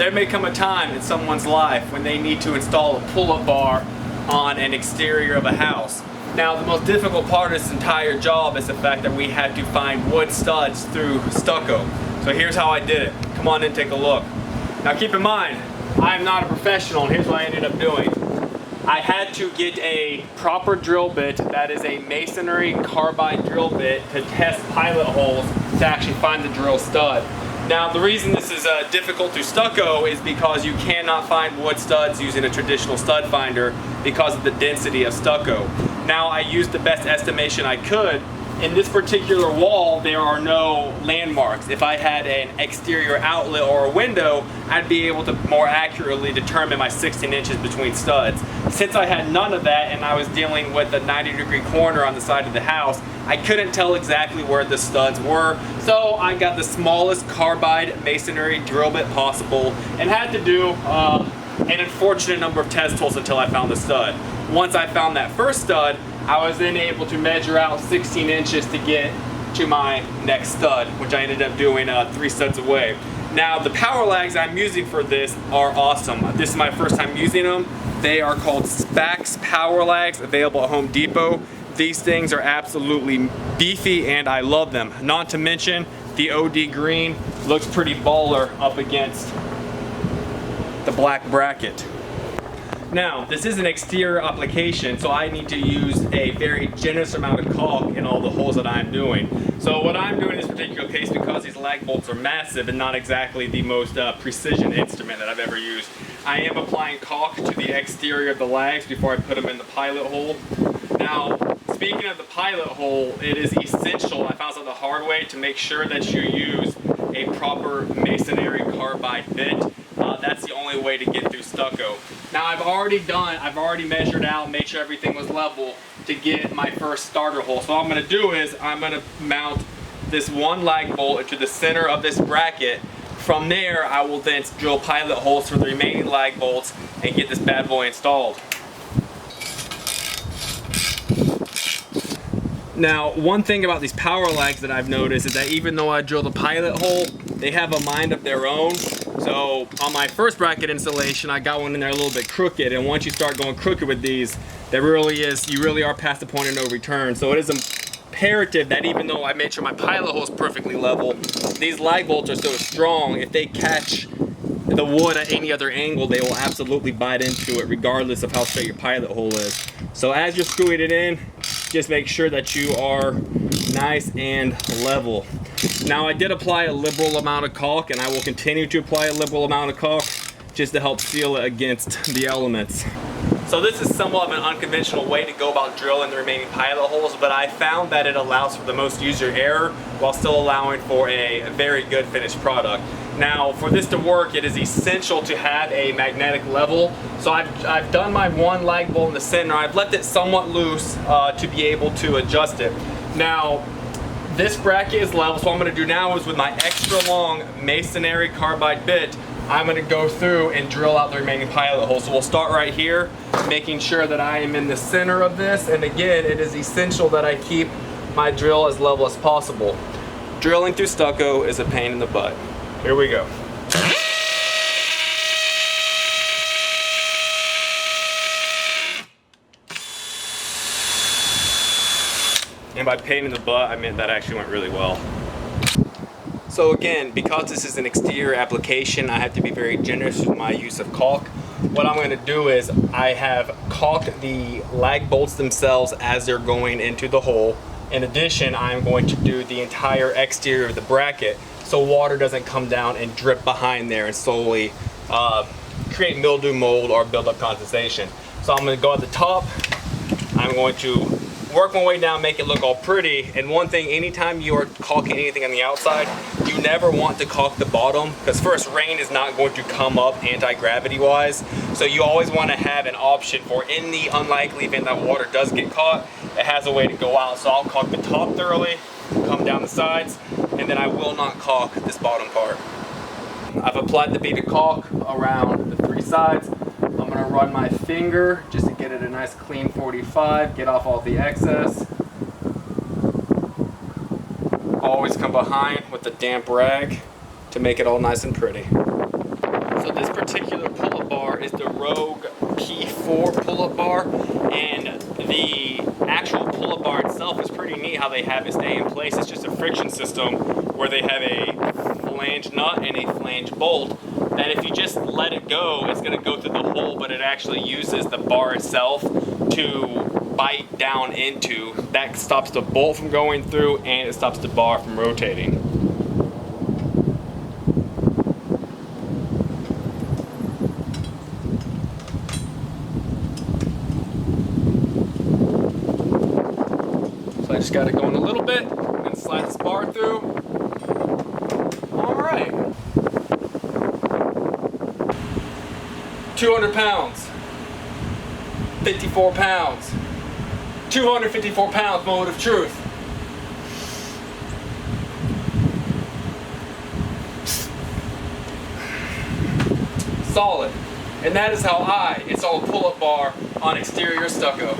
there may come a time in someone's life when they need to install a pull-up bar on an exterior of a house. Now, the most difficult part of this entire job is the fact that we had to find wood studs through stucco. So here's how I did it. Come on in, take a look. Now keep in mind, I'm not a professional, and here's what I ended up doing. I had to get a proper drill bit, that is a masonry carbide drill bit, to test pilot holes to actually find the drill stud. Now, the reason this is difficult through stucco is because you cannot find wood studs using a traditional stud finder because of the density of stucco. Now, I used the best estimation I could. In this particular wall, there are no landmarks. If I had an exterior outlet or a window, I'd be able to more accurately determine my 16 inches between studs. Since I had none of that and I was dealing with a 90-degree corner on the side of the house, I couldn't tell exactly where the studs were. So I got the smallest carbide masonry drill bit possible and had to do an unfortunate number of test holes until I found the stud. Once I found that first stud, I was then able to measure out 16 inches to get to my next stud, which I ended up doing 3 studs away. Now, the power lags I'm using for this are awesome. This is my first time using them. They are called Spax power lags, available at Home Depot. These things are absolutely beefy and I love them. Not to mention, the OD green looks pretty baller up against the black bracket. Now, this is an exterior application, so I need to use a very generous amount of caulk in all the holes that I'm doing. So what I'm doing in this particular case, because these lag bolts are massive and not exactly the most precision instrument that I've ever used, I am applying caulk to the exterior of the lags before I put them in the pilot hole. Now, speaking of the pilot hole, it is essential, I found out the hard way, to make sure that you use a proper masonry carbide bit. That's the only way to get through stucco. Now, I've already measured out, made sure everything was level to get my first starter hole. So what I'm gonna do is I'm gonna mount this one lag bolt into the center of this bracket. From there, I will then drill pilot holes for the remaining lag bolts and get this bad boy installed. Now, one thing about these power lags that I've noticed is that even though I drill the pilot hole, they have a mind of their own. So on my first bracket installation, I got one in there a little bit crooked, and once you start going crooked with these, you really are past the point of no return. So it is imperative that even though I made sure my pilot hole is perfectly level, these lag bolts are so strong, if they catch the wood at any other angle, they will absolutely bite into it regardless of how straight your pilot hole is. So as you're screwing it in, just make sure that you are nice and level. Now, I did apply a liberal amount of caulk, and I will continue to apply a liberal amount of caulk just to help seal it against the elements. So this is somewhat of an unconventional way to go about drilling the remaining pilot holes, but I found that it allows for the most user error while still allowing for a very good finished product. Now, for this to work, it is essential to have a magnetic level. So I've done my one lag bolt in the center. I've left it somewhat loose to be able to adjust it. Now, this bracket is level, so what I'm going to do now is with my extra long masonry carbide bit, I'm going to go through and drill out the remaining pilot holes. So we'll start right here, making sure that I am in the center of this, and again, it is essential that I keep my drill as level as possible. Drilling through stucco is a pain in the butt. Here we go. And by pain in the butt, I meant that actually went really well. So again, because this is an exterior application, I have to be very generous with my use of caulk. What I'm going to do is I have caulked the lag bolts themselves as they're going into the hole. In addition, I'm going to do the entire exterior of the bracket so water doesn't come down and drip behind there and slowly create mildew, mold, or build up condensation. So I'm going to go at the top. I'm going to work my way down, make it look all pretty. And one thing, anytime you are caulking anything on the outside, you never want to caulk the bottom, because first, rain is not going to come up anti-gravity wise. So you always want to have an option for, in the unlikely event that water does get caught, it has a way to go out. So I'll caulk the top thoroughly, come down the sides, and then I will not caulk this bottom part. I've applied the bead of caulk around the 3 sides. I'm going to run my finger just to get it a nice clean 45, get off all the excess. Always come behind with the damp rag to make it all nice and pretty. So is the Rouge P-4 Pull-Up bar, and the actual pull-up bar itself is pretty neat how they have it stay in place. It's just a friction system where they have a flange nut and a flange bolt that if you just let it go, it's going to go through the hole, but it actually uses the bar itself to bite down into. That stops the bolt from going through, and it stops the bar from rotating. So I just got it going a little bit and slide this bar through. All right. 200 pounds, 54 pounds, 254 pounds moment of truth. Solid. And that is how I install a pull-up bar on exterior stucco.